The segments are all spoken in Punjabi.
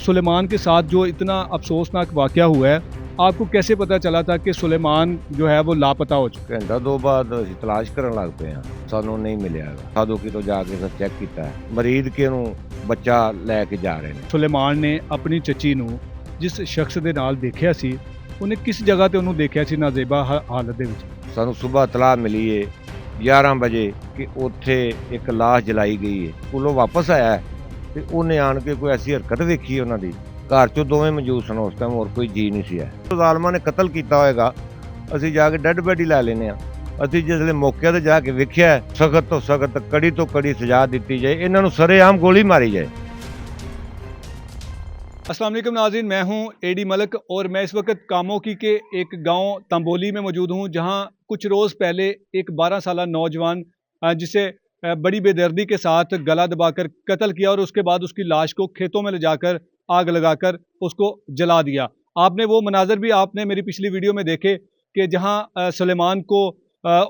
सुलेमान के साथ जो इतना अफसोसनाक वाक़या हुआ है, आपको कैसे पता चला था कि सुलेमान जो है वो लापता हो चुका है? ਘੰਟਾ ਦੋ ਬਾਅਦ ਅਸੀਂ ਤਲਾਸ਼ ਕਰਨ ਲੱਗ ਪਏ ਹਾਂ, ਸਾਨੂੰ ਨਹੀਂ ਮਿਲਿਆ ਹੈਗਾ। ਸਾਦੋਕੀ ਤੋਂ ਜਾ ਕੇ ਫਿਰ ਚੈੱਕ ਕੀਤਾ ਹੈ, ਮਰੀਦ ਕੇ ਨੂੰ ਬੱਚਾ ਲੈ ਕੇ ਜਾ ਰਹੇ ਨੇ। ਸੁਲੇਮਾਨ ਨੇ ਆਪਣੀ ਚੱਚੀ ਨੂੰ ਜਿਸ ਸ਼ਖਸ ਦੇ ਨਾਲ ਦੇਖਿਆ ਸੀ, ਉਹਨੇ ਕਿਸ ਜਗ੍ਹਾ ਤੇ ਉਹਨੂੰ ਦੇਖਿਆ ਸੀ ਨਾਜ਼ੇਬਾ ਹਾਲਤ ਦੇ ਵਿੱਚ? ਸਾਨੂੰ ਸਵੇਰ ਤਲਾਹ ਮਿਲੀ ਏ 11 ਵਜੇ ਕਿ ਉੱਥੇ ਇੱਕ ਲਾਸ਼ ਜਲਾਈ ਗਈ ਏ। ਸਕੂਲੋਂ ਵਾਪਸ ਆਇਆ ਹੈ ਤੇ ਉਹਨੇ ਆਣ ਕੇ ਕੋਈ ਐਸੀ ਹਰਕਤ ਵੇਖੀ ਉਹਨਾਂ ਦੀ। ਘਰ 'ਚੋਂ ਦੋਵੇਂ ਮੌਜੂਦ ਸਨ ਉਸ ਟਾਈਮ, ਹੋਰ ਕੋਈ ਜੀ ਨਹੀਂ ਸੀ ਹੈ। ਜ਼ਾਲਮਾਂ ਨੇ ਕਤਲ ਕੀਤਾ ਹੋਏਗਾ, ਅਸੀਂ ਜਾ ਕੇ ਡੈੱਡ ਬੈਡੀ ਲੈ ਲੈਂਦੇ ਹਾਂ। ਅਸੀਂ ਜਿਸਲੇ ਮੌਕੇ ਤੇ ਜਾ ਕੇ ਵੇਖਿਆ, ਸਖਤ ਤੋਂ ਸਖਤ, ਕੜੀ ਤੋਂ ਕੜੀ ਸਜ਼ਾ ਦਿੱਤੀ ਜਾਏ, ਇਹਨਾਂ ਨੂੰ ਸਰੇਆਮ ਗੋਲੀ ਮਾਰੀ ਜਾਏ। अस्सलाम वालेकुम नाज़रीन, मैं हूं एडी मलक और मैं इस वक्त कामोकी के एक गांव तंबोली में मौजूद हूं, जहां कुछ रोज़ पहले एक 12 साल नौजवान जिसे बड़ी बेदर्दी के साथ गला दबाकर कत्ल किया और उसके बाद उसकी लाश को खेतों में ले जाकर आग लगाकर उसको जला दिया। आपने वो मनाजर भी आपने मेरी पिछली वीडियो में देखे कि जहां सुलेमान को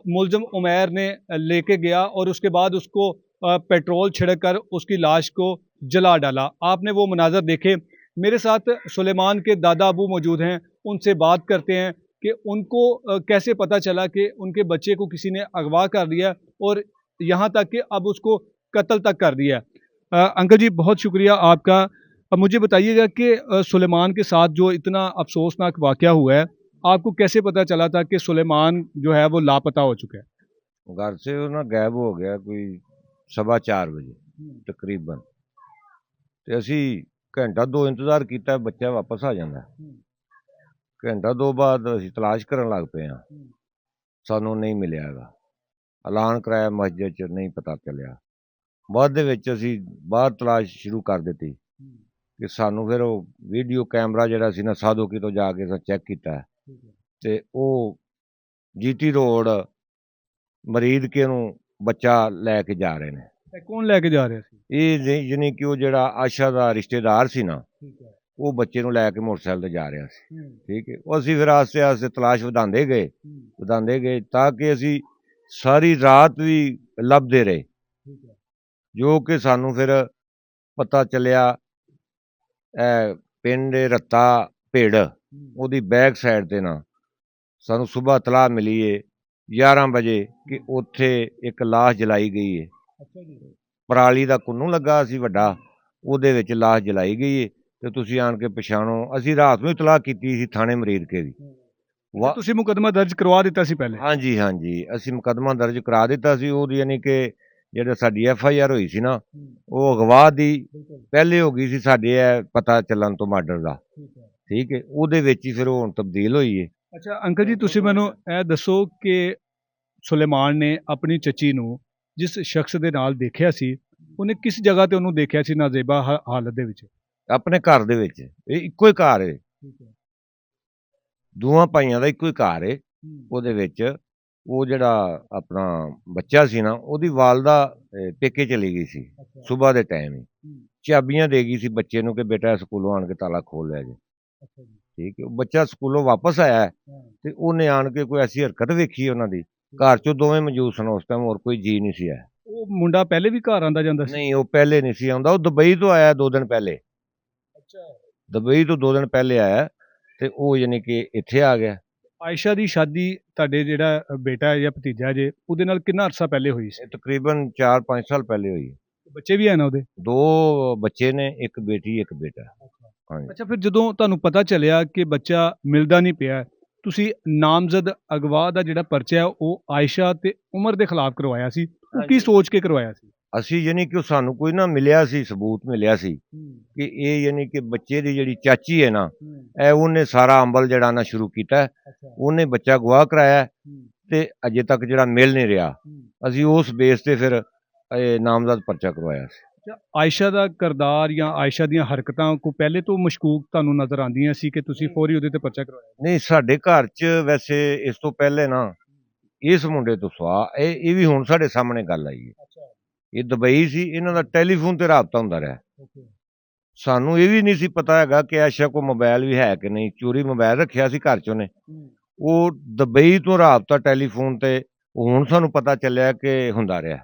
मुलज़म उमैर ने लेके गया और उसके बाद उसको पेट्रोल छिड़क कर उसकी लाश को जला डाला। आपने वो मनाजर देखे। मेरे साथ सुलेमान के दादा अबू मौजूद हैं, उनसे बात करते हैं कि उनको कैसे पता चला कि उनके बच्चे को किसी ने अगवा कर दिया और यहाँ तक कि अब उसको कत्ल तक कर दिया। अंकल जी, बहुत शुक्रिया आपका। अब मुझे बताइएगा कि सुलेमान के साथ जो इतना अफसोसनाक वाक़या हुआ है, आपको कैसे पता चला था कि सुलेमान जो है वो लापता हो चुका है? घर से वो ना गायब हो गया कोई 4:15 ਵਜੇ ਤਕਰੀਬਨ, ਤੇ ਅਸੀਂ ਘੰਟਾ ਦੋ ਇੰਤਜ਼ਾਰ ਕੀਤਾ, ਬੱਚਾ ਵਾਪਸ ਆ ਜਾਂਦਾ। ਘੰਟਾ ਦੋ ਬਾਅਦ ਅਸੀਂ ਤਲਾਸ਼ ਕਰਨ ਲੱਗ ਪਏ ਹਾਂ, ਸਾਨੂੰ ਨਹੀਂ ਮਿਲਿਆ ਹੈਗਾ। ਐਲਾਨ ਕਰਾਇਆ ਮਸਜਿਦ 'ਚ, ਨਹੀਂ ਪਤਾ ਚੱਲਿਆ। ਬਾਅਦ ਦੇ ਵਿੱਚ ਅਸੀਂ ਬਾਹਰ ਤਲਾਸ਼ ਸ਼ੁਰੂ ਕਰ ਦਿੱਤੀ ਕਿ ਸਾਨੂੰ ਫਿਰ ਉਹ ਵੀਡੀਓ ਕੈਮਰਾ ਜਿਹੜਾ ਸੀ ਨਾ, ਸਾਦੋਕੀ ਤੋਂ ਜਾ ਕੇ ਅਸੀਂ ਚੈੱਕ ਕੀਤਾ ਤੇ ਉਹ ਜੀਟੀ ਰੋਡ ਮਰੀਦ ਕੇ ਨੂੰ ਬੱਚਾ ਲੈ ਕੇ ਜਾ ਰਹੇ ਨੇ। कौन लैके जा रहे थे? ਇਹ ਜਾਣੀ ਕਿ ਉਹ ਜਿਹੜਾ ਆਸ਼ਾ ਦਾ ਰਿਸ਼ਤੇਦਾਰ ਸੀ ਨਾ, ਉਹ ਬੱਚੇ ਨੂੰ ਲੈ ਕੇ ਮੋਟਰਸਾਈਕਲ ਤੇ ਜਾ ਰਿਹਾ ਸੀ। ਠੀਕ ਹੈ, ਉਹ ਅਸੀਂ ਫਿਰ ਆਸਤੇ ਆਸਤੇ ਤਲਾਸ਼ ਵਧਾਉਂਦੇ ਗਏ ਤਾਂ ਕਿ ਅਸੀਂ ਸਾਰੀ ਰਾਤ ਵੀ ਲੱਭਦੇ ਰਹੇ, ਜੋ ਕਿ ਸਾਨੂੰ ਫਿਰ ਪਤਾ ਚੱਲਿਆ ਪਿੰਡ ਰੱਤਾ ਭੇੜ ਉਹਦੀ ਬੈਕ ਸਾਈਡ ਤੇ ਨਾ ਸਾਨੂੰ ਸਵੇਰ ਤਲਾਹ ਮਿਲੀ ਏ 11 ਵਜੇ ਕਿ ਉੱਥੇ ਇੱਕ ਲਾਸ਼ ਜਲਾਈ ਗਈ ਏ। ਪਰਾਲੀ ਦਾ ਕੁੰਨੂ ਲੱਗਾ ਸੀ ਵੱਡਾ, ਉਹਦੇ ਵਿੱਚ ਲਾਸ਼ ਜਲਾਈ ਗਈ ਏ ਤੇ ਤੁਸੀਂ ਆਣ ਕੇ ਪਛਾਣੋ। ਅਸੀਂ ਰਾਤ ਨੂੰ ਇਤਲਾਹ ਕੀਤੀ ਸੀ ਥਾਣੇ ਮਰੀਦਕੇ ਦੀ। ਤੁਸੀਂ ਮੁਕੱਦਮਾ ਦਰਜ ਕਰਵਾ ਦਿੱਤਾ ਸੀ ਪਹਿਲੇ? ਹਾਂਜੀ, ਅਸੀਂ ਮੁਕੱਦਮਾ ਦਰਜ ਕਰਾ ਦਿੱਤਾ ਸੀ। ਉਹਦੀ ਯਾਨੀ ਕਿ ਜਿਹੜਾ ਸਾਡੀ FIR ਹੋਈ ਸੀ ਨਾ, ਉਹ ਅਗਵਾ ਦੀ ਪਹਿਲੇ ਹੋ ਗਈ ਸੀ ਸਾਡੇ ਪਤਾ ਚੱਲਣ ਤੋਂ ਮਰਡਰ ਦਾ। ਠੀਕ ਹੈ, ਉਹਦੇ ਵਿੱਚ ਹੀ ਫਿਰ ਉਹ ਹੁਣ ਤਬਦੀਲ ਹੋਈ ਏ। ਅੱਛਾ ਅੰਕਲ ਜੀ, ਤੁਸੀਂ ਮੈਨੂੰ ਇਹ ਦੱਸੋ ਕਿ ਸੁਲੇਮਾਨ ਨੇ ਆਪਣੀ ਚੱਚੀ ਨੂੰ ਜਿਸ ਸ਼ਖਸ ਦੇ ਨਾਲ ਦੇਖਿਆ ਸੀ, ਉਹਨੇ ਕਿਸ ਜਗ੍ਹਾ ਤੇ ਉਹਨੂੰ ਦੇਖਿਆ ਸੀ ਨਾਜ਼ੇਬਾ ਹਾਲਤ ਦੇ ਵਿੱਚ? ਆਪਣੇ ਘਰ ਦੇ ਵਿੱਚ। ਇਹ ਇੱਕੋ ਹੀ ਘਰ ਏ, ਦੋਵਾਂ ਭਾਈਆਂ ਦਾ ਇੱਕੋ ਹੀ ਘਰ ਏ। ਉਹਦੇ ਵਿੱਚ ਉਹ ਜਿਹੜਾ ਆਪਣਾ ਬੱਚਾ ਸੀ ਨਾ, ਉਹਦੀ ਵਾਲਦਾ ਪੇਕੇ ਚਲੀ ਗਈ ਸੀ ਸਵੇਰ ਦੇ ਟਾਈਮ ਹੀ। ਚਾਬੀਆਂ ਦੇ ਗਈ ਸੀ ਬੱਚੇ ਨੂੰ ਕਿ ਬੇਟਾ ਸਕੂਲੋਂ ਆਣ ਕੇ ਤਾਲਾ ਖੋਲ ਲਿਆ ਜੇ। ਠੀਕ ਹੈ, ਉਹ ਬੱਚਾ ਸਕੂਲੋਂ ਵਾਪਸ ਆਇਆ ਤੇ ਉਹਨੇ ਆਣ ਕੇ ਕੋਈ ਐਸੀ ਹਰਕਤ ਵੇਖੀ ਉਹਨਾਂ ਦੀ। ਘਰ 'ਚੋਂ ਦੋਵੇਂ ਮੌਜੂਦ ਸਨ ਉਸ ਟਾਈਮ, ਹੋਰ ਕੋਈ ਜੀ ਨਹੀਂ ਸੀ ਹੈ। ਉਹ ਮੁੰਡਾ ਪਹਿਲੇ ਵੀ ਘਰ ਆਂਦਾ ਜਾਂਦਾ ਸੀ? ਨਹੀਂ, ਉਹ ਪਹਿਲੇ ਨਹੀਂ ਸੀ ਆਉਂਦਾ, ਉਹ ਦੁਬਈ ਤੋਂ ਆਇਆ 2 ਦਿਨ ਪਹਿਲੇ। ਦੁਬਈ ਤੋਂ 2 ਦਿਨ ਪਹਿਲੇ ਆਇਆ ਤੇ ਉਹ ਯਾਨੀ ਕਿ ਇੱਥੇ ਆ ਗਿਆ। ਆਇਸ਼ਾ ਦੀ ਸ਼ਾਦੀ ਤੁਹਾਡੇ ਜਿਹੜਾ ਬੇਟਾ ਜਾਂ ਭਤੀਜਾ ਜੇ, ਉਹਦੇ ਨਾਲ ਕਿੰਨਾ ਅਰਸਾ ਪਹਿਲੇ ਹੋਈ ਸੀ? ਤਕਰੀਬਨ 4-5 ਸਾਲ ਪਹਿਲੇ ਹੋਈ। ਬੱਚੇ ਵੀ ਹੈ ਨਾ ਉਹਦੇ? 2 ਬੱਚੇ ਨੇ, ਇੱਕ ਬੇਟੀ ਇੱਕ ਬੇਟਾ। ਹਾਂਜੀ। ਅੱਛਾ, ਫਿਰ ਜਦੋਂ ਤੁਹਾਨੂੰ ਪਤਾ ਚੱਲਿਆ ਕਿ ਬੱਚਾ ਮਿਲਦਾ ਨਹੀਂ ਪਿਆ, ਤੁਸੀਂ ਨਾਮਜ਼ਦ ਅਗਵਾ ਦਾ ਜਿਹੜਾ ਪਰਚਾ ਹੈ ਉਹ ਆਇਸ਼ਾ ਤੇ ਉਮਰ ਦੇ ਖਿਲਾਫ ਕਰਵਾਇਆ ਸੀ, ਉਹ ਕੀ ਸੋਚ ਕੇ ਕਰਵਾਇਆ ਸੀ? ਅਸੀਂ ਯਾਨੀ ਕਿ ਸਾਨੂੰ ਕੋਈ ਨਾ ਮਿਲਿਆ ਸੀ, ਸਬੂਤ ਮਿਲਿਆ ਸੀ ਕਿ ਇਹ ਯਾਨੀ ਕਿ ਬੱਚੇ ਦੀ ਜਿਹੜੀ ਚਾਚੀ ਹੈ ਨਾ, ਇਹ ਉਹਨੇ ਸਾਰਾ ਅੰਬਲ ਜਿਹੜਾ ਨਾ ਸ਼ੁਰੂ ਕੀਤਾ। ਉਹਨੇ ਬੱਚਾ ਗਵਾਹ ਕਰਾਇਆ ਤੇ ਅਜੇ ਤੱਕ ਜਿਹੜਾ ਮਿਲ ਨਹੀਂ ਰਿਹਾ। ਅਸੀਂ ਉਸ ਬੇਸ ਤੇ ਫਿਰ ਨਾਮਜ਼ਦ ਪਰਚਾ ਕਰਵਾਇਆ ਸੀ। ਆਇਸ਼ਾ ਦਾ ਕਿਰਦਾਰ ਜਾਂ ਆਇਸ਼ਾ ਦੀਆਂ ਹਰਕਤਾਂ ਕੋ ਪਹਿਲੇ ਤੋਂ ਮਸ਼ਕੂਕ ਤੁਹਾਨੂੰ ਨਜ਼ਰ ਆਉਂਦੀਆਂ ਸੀ ਕਿ ਤੁਸੀਂ ਫੌਰੀ ਉਹਦੇ ਤੇ ਪਰਚਾ ਕਰਵਾਇਆ? ਨਹੀਂ, ਸਾਡੇ ਘਰ 'ਚ ਵੈਸੇ ਇਸ ਤੋਂ ਪਹਿਲੇ ਨਾ ਇਸ ਮੁੰਡੇ ਤੋਂ ਸਵਾਹ ਇਹ ਵੀ ਹੁਣ ਸਾਡੇ ਸਾਹਮਣੇ ਗੱਲ ਆਈ ਹੈ। ਇਹ ਦੁਬਈ ਸੀ, ਇਹਨਾਂ ਦਾ ਟੈਲੀਫੋਨ ਤੇ ਰਾਬਤਾ ਹੁੰਦਾ ਰਿਹਾ। ਸਾਨੂੰ ਇਹ ਵੀ ਨਹੀਂ ਸੀ ਪਤਾ ਹੈਗਾ ਕਿ ਆਇਸ਼ਾ ਕੋਲ ਮੋਬਾਈਲ ਵੀ ਹੈ ਕਿ ਨਹੀਂ। ਚੋਰੀ ਮੋਬਾਈਲ ਰੱਖਿਆ ਸੀ ਘਰ 'ਚ ਉਹਨੇ। ਉਹ ਦੁਬਈ ਤੋਂ ਰਾਬਤਾ ਟੈਲੀਫੋਨ ਤੇ ਹੁਣ ਸਾਨੂੰ ਪਤਾ ਚੱਲਿਆ ਕਿ ਹੁੰਦਾ ਰਿਹਾ।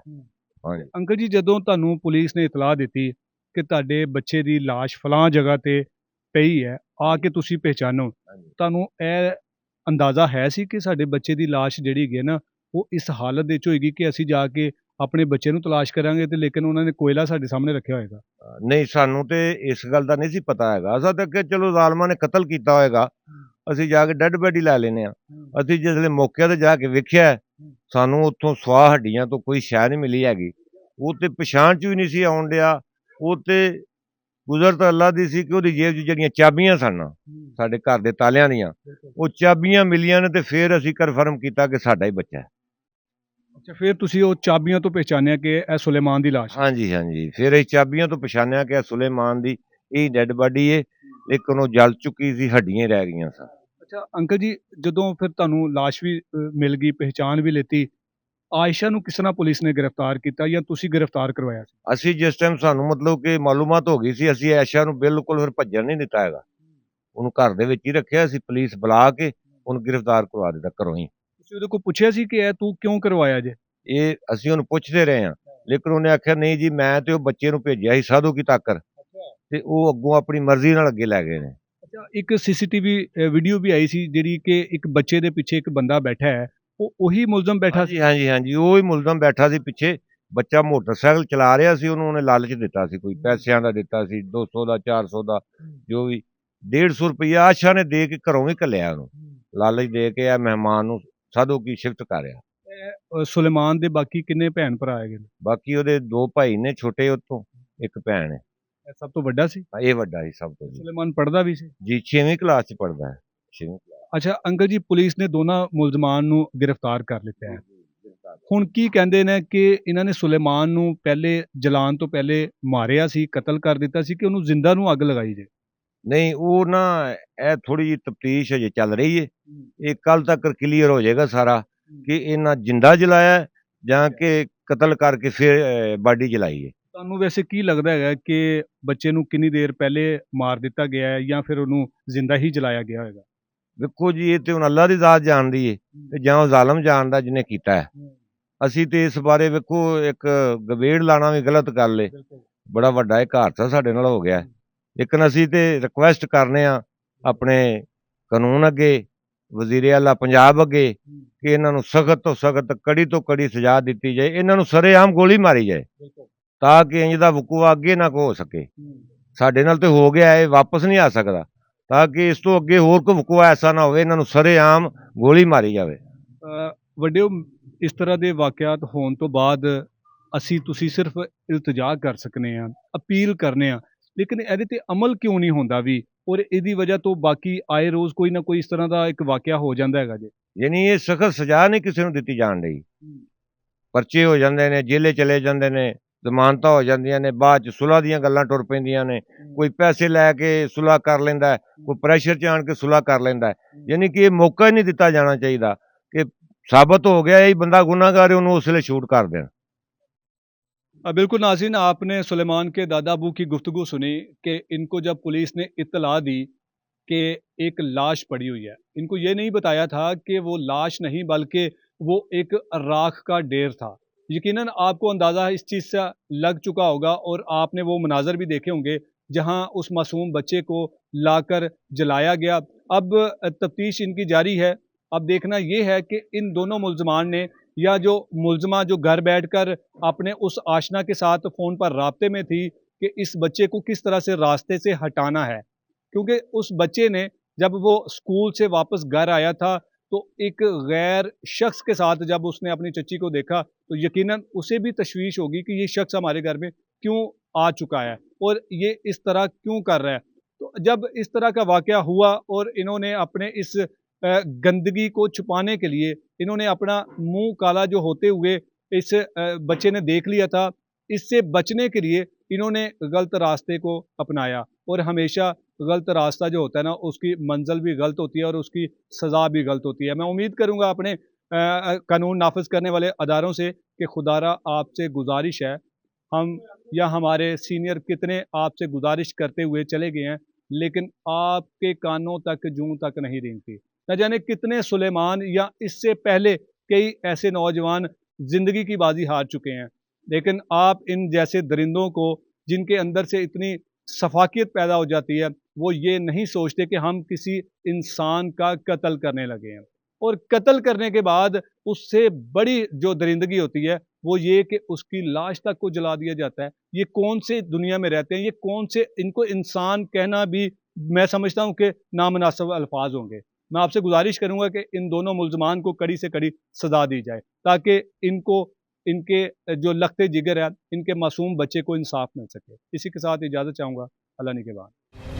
ਹਾਂਜੀ ਅੰਕਲ ਜੀ, ਜਦੋਂ ਤੁਹਾਨੂੰ ਪੁਲਿਸ ਨੇ ਇਤਲਾਹ ਦਿੱਤੀ ਕਿ ਤੁਹਾਡੇ ਬੱਚੇ ਦੀ ਲਾਸ਼ ਫਲਾਂ ਜਗ੍ਹਾ ਤੇ ਪਈ ਹੈ, ਆ ਕੇ ਤੁਸੀਂ ਪਹਿਚਾਨੋ, ਤੁਹਾਨੂੰ ਇਹ ਅੰਦਾਜ਼ਾ ਹੈ ਸੀ ਕਿ ਸਾਡੇ ਬੱਚੇ ਦੀ ਲਾਸ਼ ਜਿਹੜੀ ਹੈਗੀ ਹੈ ਨਾ, ਉਹ ਇਸ ਹਾਲਤ ਦੇ ਵਿੱਚ ਹੋਏਗੀ ਕਿ ਅਸੀਂ ਜਾ ਕੇ ਆਪਣੇ ਬੱਚੇ ਨੂੰ ਤਲਾਸ਼ ਕਰਾਂਗੇ, ਤੇ ਲੇਕਿਨ ਉਹਨਾਂ ਨੇ ਕੋਇਲਾ ਸਾਡੇ ਸਾਹਮਣੇ ਰੱਖਿਆ ਹੋਏਗਾ? ਨਹੀਂ, ਸਾਨੂੰ ਤੇ ਇਸ ਗੱਲ ਦਾ ਨਹੀਂ ਸੀ ਪਤਾ ਹੈਗਾ। ਅਸਾਂ ਤਾਂ ਕਿ ਚਲੋ ਜ਼ਾਲਮਾਂ ਨੇ ਕਤਲ ਕੀਤਾ ਹੋਏਗਾ, ਅਸੀਂ ਜਾ ਕੇ ਡੈੱਡ ਬੈਡੀ ਲੈ ਲੈਨੇ ਆ। ਅਸੀਂ ਜਿਸਲੇ ਮੌਕੇ ਤੇ ਜਾ ਕੇ ਵੇਖਿਆ, ਸਾਨੂੰ ਉੱਥੋਂ ਸਵਾਹ ਹੱਡੀਆਂ ਤੋਂ ਕੋਈ ਸ਼ੈ ਨਹੀਂ ਮਿਲੀ ਹੈਗੀ। ਉਹ ਤੇ ਪਛਾਣ ਚ ਵੀ ਨਹੀਂ ਸੀ ਆਉਣ ਡਿਆ। ਉਹ ਤੇ ਗੁਜ਼ਰ ਤਾਂ ਅੱਲਾ ਦੀ ਸੀ ਕਿ ਉਹਦੀ ਜੇਬ 'ਚ ਜਿਹੜੀਆਂ ਚਾਬੀਆਂ ਸਨ ਸਾਡੇ ਘਰ ਦੇ ਤਾਲਿਆਂ ਦੀਆਂ, ਉਹ ਚਾਬੀਆਂ ਮਿਲੀਆਂ ਨੇ, ਤੇ ਫਿਰ ਅਸੀਂ ਕਨਫਰਮ ਕੀਤਾ ਕਿ ਸਾਡਾ ਹੀ ਬੱਚਾ ਹੈ। ਅੱਛਾ, ਫਿਰ ਤੁਸੀਂ ਉਹ ਚਾਬੀਆਂ ਤੋਂ ਪਹਿਚਾਨਿਆ ਕਿ ਇਹ ਸੁਲੇਮਾਨ ਦੀ ਲਾਸ਼ ਹੈ? ਹਾਂਜੀ ਹਾਂਜੀ, ਫਿਰ ਅਸੀਂ ਚਾਬੀਆਂ ਤੋਂ ਪਛਾਣਿਆ ਕਿ ਇਹ ਸੁਲੇਮਾਨ ਦੀ ਇਹ ਡੈੱਡ ਬਾਡੀ ਏ, ਲੇਕਿਨ ਉਹ ਜਲ ਚੁੱਕੀ ਸੀ, ਹੱਡੀਆਂ ਹੀ ਰਹਿ ਗਈਆਂ ਸਨ। ਅੱਛਾ ਅੰਕਲ ਜੀ, ਜਦੋਂ ਫਿਰ ਤੁਹਾਨੂੰ ਲਾਸ਼ ਵੀ ਮਿਲ ਗਈ, ਪਹਿਚਾਣ ਵੀ ਲੈਤੀ, ਆਇਸ਼ਾ ਨੂੰ ਕਿਸ ਤਰ੍ਹਾਂ ਪੁਲਿਸ ਨੇ ਗ੍ਰਿਫਤਾਰ ਕੀਤਾ ਜਾਂ ਤੁਸੀਂ ਗ੍ਰਿਫਤਾਰ ਕਰਵਾਇਆ ਸੀ? ਅਸੀਂ ਜਿਸ ਟਾਈਮ ਸਾਨੂੰ ਮਤਲਬ ਕਿ ਮਾਲੂਮਾਤ ਹੋ ਗਈ ਸੀ, ਅਸੀਂ ਐਸ਼ਾ ਨੂੰ ਬਿਲਕੁਲ ਫਿਰ ਭੱਜਣ ਨਹੀਂ ਦਿੱਤਾ ਹੈਗਾ। ਉਹਨੂੰ ਘਰ ਦੇ ਵਿੱਚ ਹੀ ਰੱਖਿਆ। ਅਸੀਂ ਪੁਲਿਸ ਬੁਲਾ ਕੇ ਉਹਨੂੰ ਗ੍ਰਿਫਤਾਰ ਕਰਵਾ ਦਿੱਤਾ ਘਰੋਂ ਹੀ। ਤੁਸੀਂ ਉਹਦੇ ਕੋਲ ਪੁੱਛਿਆ ਸੀ ਕਿ ਇਹ ਤੂੰ ਕਿਉਂ ਕਰਵਾਇਆ ਜੇ? ਇਹ ਅਸੀਂ ਉਹਨੂੰ ਪੁੱਛਦੇ ਰਹੇ ਹਾਂ, ਲੇਕਿਨ ਉਹਨੇ ਆਖਿਆ ਨਹੀਂ ਜੀ, ਮੈਂ ਤੇ ਉਹ ਬੱਚੇ ਨੂੰ ਭੇਜਿਆ ਸੀ ਸਾਧੂ ਕੀ ਤਾਕਰ, ਤੇ ਉਹ ਅੱਗੋਂ ਆਪਣੀ ਮਰਜ਼ੀ ਨਾਲ ਅੱਗੇ ਲੈ ਗਏ ਨੇ। ਅੱਛਾ, ਇੱਕ ਸੀਸੀਟੀਵੀ ਵੀਡੀਓ ਵੀ ਆਈ ਸੀ ਜਿਹੜੀ ਕਿ ਇੱਕ ਬੱਚੇ ਦੇ ਪਿੱਛੇ ਇੱਕ ਬੰਦਾ ਬੈਠਾ ਹੈ, ਉਹ ਉਹੀ ਮੁਲਜ਼ਮ ਬੈਠਾ ਸੀ? ਹਾਂਜੀ ਹਾਂਜੀ ਹਾਂਜੀ, ਉਹ ਹੀ ਮੁਲਜ਼ਮ ਬੈਠਾ ਸੀ ਪਿੱਛੇ। ਬੱਚਾ ਮੋਟਰਸਾਈਕਲ ਚਲਾ ਰਿਹਾ ਸੀ, ਉਹਨੂੰ ਉਹਨੇ ਲਾਲਚ ਦਿੱਤਾ ਸੀ, ਕੋਈ ਪੈਸਿਆਂ ਦਾ ਦਿੱਤਾ ਸੀ, 200 ਦਾ 400 ਦਾ, ਜੋ ਵੀ 150 ਰੁਪਈਆ ਆਸ਼ਾ ਨੇ ਦੇ ਕੇ ਘਰੋਂ ਵੀ ਘੱਲਿਆ ਉਹਨੂੰ, ਲਾਲਚ ਦੇ ਕੇ ਆ ਮਹਿਮਾਨ ਨੂੰ ਸਾਧੂ ਕੀ ਸ਼ਿਫਟ ਕਰਿਆ। ਸੁਲੇਮਾਨ ਦੇ ਬਾਕੀ ਕਿੰਨੇ ਭੈਣ ਭਰਾ ਹੈਗੇ ਨੇ? ਬਾਕੀ ਉਹਦੇ 2 ਭਾਈ ਨੇ ਛੋਟੇ, ਉਤੋਂ ਇੱਕ ਭੈਣ ਹੈ। ਇਹ ਸਭ ਤੋਂ ਵੱਡਾ ਸੀ? ਇਹ ਵੱਡਾ ਸੀ ਸਭ ਤੋਂ ਜੀ। ਸੁਲੇਮਾਨ ਪੜ੍ਹਦਾ ਵੀ ਸੀ? ਜੀ 6ਵੀਂ ਕਲਾਸ 'ਚ ਪੜ੍ਹਦਾ ਹੈ, 6ਵੀਂ ਕਲਾਸ। ਅੱਛਾ ਅੰਕਲ ਜੀ, ਪੁਲਿਸ ਨੇ ਦੋਨਾਂ ਮੁਲਜ਼ਮਾਂ ਨੂੰ ਗ੍ਰਿਫਤਾਰ ਕਰ ਲਿੱਤਾ ਹੈ। ਹੁਣ ਕੀ ਕਹਿੰਦੇ ਨੇ ਕਿ ਇਹਨਾਂ ਨੇ ਸੁਲੇਮਾਨ ਨੂੰ ਪਹਿਲੇ ਜਲਾਉਣ ਤੋਂ ਪਹਿਲੇ ਮਾਰਿਆ ਸੀ, ਕਤਲ ਕਰ ਦਿੱਤਾ ਸੀ, ਕਿ ਉਹਨੂੰ ਜ਼ਿੰਦਾ ਨੂੰ ਅੱਗ ਲਗਾਈ ਜੇ? ਨਹੀਂ, ਉਹ ਨਾ ਇਹ ਥੋੜੀ ਜਿਹੀ ਤਫਤੀਸ਼ ਅਜੇ ਚੱਲ ਰਹੀ ਹੈ। ਇਹ ਕੱਲ ਤੱਕ ਕਲੀਅਰ ਹੋ ਜਾਏਗਾ ਸਾਰਾ ਕਿ ਇਹਨਾਂ ਜਿੰਦਾ ਜਲਾਇਆ ਜਾਂ ਕਿ ਕਤਲ ਕਰਕੇ ਫਿਰ ਬਾਡੀ ਜਲਾਈ ਹੈ। ਤੁਹਾਨੂੰ ਵੈਸੇ ਕੀ ਲੱਗਦਾ ਹੈਗਾ ਕਿ ਬੱਚੇ ਨੂੰ ਕਿੰਨੀ ਦੇਰ ਪਹਿਲੇ ਮਾਰ ਦਿੱਤਾ ਗਿਆ ਹੈ ਜਾਂ ਫਿਰ ਉਹਨੂੰ ਜ਼ਿੰਦਾ ਹੀ ਜਲਾਇਆ ਗਿਆ ਹੋਵੇਗਾ? ਵੇਖੋ ਜੀ, ਇਹ ਤੇ ਹੁਣ ਅੱਲਾ ਦੀ ਜ਼ਾਤ ਜਾਣਦੀ ਏ ਤੇ ਜਾਂ ਉਹ ਜ਼ਾਲਮ ਜਾਣਦਾ ਜਿਹਨੇ ਕੀਤਾ ਹੈ। ਅਸੀਂ ਤੇ ਇਸ ਬਾਰੇ ਵੇਖੋ ਇੱਕ ਗਵੇੜ ਲਾਣਾ ਵੀ ਗਲਤ ਗੱਲ ਏ। ਬੜਾ ਵੱਡਾ ਇੱਕ ਹਾਦਸਾ ਸਾਡੇ ਨਾਲ ਹੋ ਗਿਆ, ਲੇਕਿਨ ਅਸੀਂ ਤੇ ਰਿਕੁਐਸਟ ਕਰਨੇ ਆ ਆਪਣੇ ਕਾਨੂੰਨ ਅੱਗੇ, ਵਜ਼ੀਰ ਆਲਾ ਪੰਜਾਬ ਅੱਗੇ, ਕਿ ਇਹਨਾਂ ਨੂੰ ਸਖਤ ਤੋਂ ਸਖਤ, ਕੜੀ ਤੋਂ ਕੜੀ ਸਜ਼ਾ ਦਿੱਤੀ ਜਾਏ। ਇਹਨਾਂ ਨੂੰ ਸਰੇਆਮ ਗੋਲੀ ਮਾਰੀ ਜਾਏ ਤਾਂ ਕਿ ਇੰਜ ਦਾ ਵਕੂਆ ਅੱਗੇ ਨਾ ਹੋ ਸਕੇ। ਸਾਡੇ ਨਾਲ ਤੇ ਹੋ ਗਿਆ, ਇਹ ਵਾਪਸ ਨਹੀਂ ਆ ਸਕਦਾ, ਤਾਂ ਕਿ ਇਸ ਤੋਂ ਅੱਗੇ ਹੋਰ ਕੋਈ ਵਕੂਆ ਐਸਾ ਨਾ ਹੋਵੇ। ਇਹਨਾਂ ਨੂੰ ਸਰੇਆਮ ਗੋਲੀ ਮਾਰੀ ਜਾਵੇ। ਵੱਡਿਓ, ਇਸ ਤਰ੍ਹਾਂ ਦੇ ਵਾਕਿਆਤ ਹੋਣ ਤੋਂ ਬਾਅਦ ਅਸੀਂ ਤੁਸੀਂ ਸਿਰਫ ਇਲਤਜਾ ਕਰ ਸਕਨੇ ਆ, ਅਪੀਲ ਕਰਨੇ ਆ, ਲੇਕਿਨ ਇਹਦੇ ਤੇ ਅਮਲ ਕਿਉਂ ਨਹੀਂ ਹੁੰਦਾ ਵੀ, ਔਰ ਇਹਦੀ ਵਜ੍ਹਾ ਤੋਂ ਬਾਕੀ ਆਏ ਰੋਜ਼ ਕੋਈ ਨਾ ਕੋਈ ਇਸ ਤਰ੍ਹਾਂ ਦਾ ਇੱਕ ਵਾਕਿਆ ਹੋ ਜਾਂਦਾ ਹੈਗਾ ਜੀ? ਯਾਨੀ ਇਹ ਸਖਤ ਸਜ਼ਾ ਨਹੀਂ ਕਿਸੇ ਨੂੰ ਦਿੱਤੀ ਜਾਣ ਡਈ। ਪਰਚੇ ਹੋ ਜਾਂਦੇ ਨੇ, ਜੇਲੇ ਚਲੇ ਜਾਂਦੇ ਨੇ, ਜ਼ਮਾਨਤਾਂ ਹੋ ਜਾਂਦੀਆਂ ਨੇ, ਬਾਅਦ 'ਚ ਸੁਲ੍ਹਾ ਦੀਆਂ ਗੱਲਾਂ ਟੁਰ ਪੈਂਦੀਆਂ ਨੇ। ਕੋਈ ਪੈਸੇ ਲੈ ਕੇ ਸੁਲ੍ਹਾ ਕਰ ਲੈਂਦਾ, ਕੋਈ ਪ੍ਰੈਸ਼ਰ 'ਚ ਆਣ ਕੇ ਸੁਲ੍ਹਾ ਕਰ ਲੈਂਦਾ। ਯਾਨੀ ਕਿ ਇਹ ਮੌਕਾ ਹੀ ਨਹੀਂ ਦਿੱਤਾ ਜਾਣਾ ਚਾਹੀਦਾ ਕਿ साबित हो गया यही बंदा गुनाहगार है, उन्होंने उसले शूट कर दें। बिल्कुल नाज़रीन, आपने सुलेमान के दादा अबू की गुफ्तगू सुनी कि इनको जब पुलिस ने इत्तला दी कि एक लाश पड़ी हुई है, इनको ये नहीं बताया था कि वो लाश नहीं बल्कि वो एक राख का ढेर था। यकीनन आपको अंदाज़ा इस चीज़ से लग चुका होगा और आपने वो मनाजर भी देखे होंगे जहां उस मासूम बच्चे को लाकर जलाया गया। अब तफ्तीश इनकी जारी है। अब देखना ये है कि इन दोनों मुलजमान ने या जो मुलजमा जो घर बैठकर अपने उस आशना के साथ फ़ोन पर राब्ते में थी कि इस बच्चे को किस तरह से रास्ते से हटाना है, क्योंकि उस बच्चे ने जब वो स्कूल से वापस घर आया था तो एक गैर शख्स के साथ जब उसने अपनी चच्ची को देखा तो यकीनन उसे भी तशवीश होगी कि ये शख्स हमारे घर में क्यों आ चुका है और ये इस तरह क्यों कर रहा है। तो जब इस तरह का वाक़या हुआ और इन्होंने अपने इस गंदगी को छुपाने के लिए इन्होंने अपना मुंह काला जो होते हुए इस बच्चे ने देख लिया था, इससे बचने के लिए इन्होंने गलत रास्ते को अपनाया और हमेशा गलत रास्ता जो होता है ना उसकी मंजिल भी गलत होती है और उसकी सज़ा भी गलत होती है। मैं उम्मीद करूंगा अपने कानून नाफिज करने वाले अदारों से कि खुदारा आपसे गुजारिश है, हम या हमारे सीनियर कितने आपसे गुजारिश करते हुए चले गए हैं लेकिन आपके कानों तक जूं तक नहीं रेंगती। न जाने कितने सुलेमान या इससे पहले कई ऐसे नौजवान जिंदगी की बाजी हार चुके हैं, लेकिन आप इन जैसे दरिंदों को جن کے اندر سے اتنی شفافیت پیدا ہو جاتی ہے، وہ یہ نہیں سوچتے کہ ہم کسی انسان کا قتل کرنے لگے ہیں، اور قتل کرنے کے بعد اس سے بڑی جو درندگی ہوتی ہے وہ یہ کہ اس کی لاش تک کو جلا دیا جاتا ہے۔ یہ کون سے دنیا میں رہتے ہیں، یہ کون سے، ان کو انسان کہنا بھی میں سمجھتا ہوں کہ نامناسب الفاظ ہوں گے۔ میں آپ سے گزارش کروں گا کہ ان دونوں ملزمان کو کڑی سے کڑی سزا دی جائے، تاکہ ان کو، ان کے جو لخت جگر ہے، ان کے معصوم بچے کو انصاف مل سکے۔ اسی کے ساتھ اجازت چاہوں گا، اللہ نگہبان۔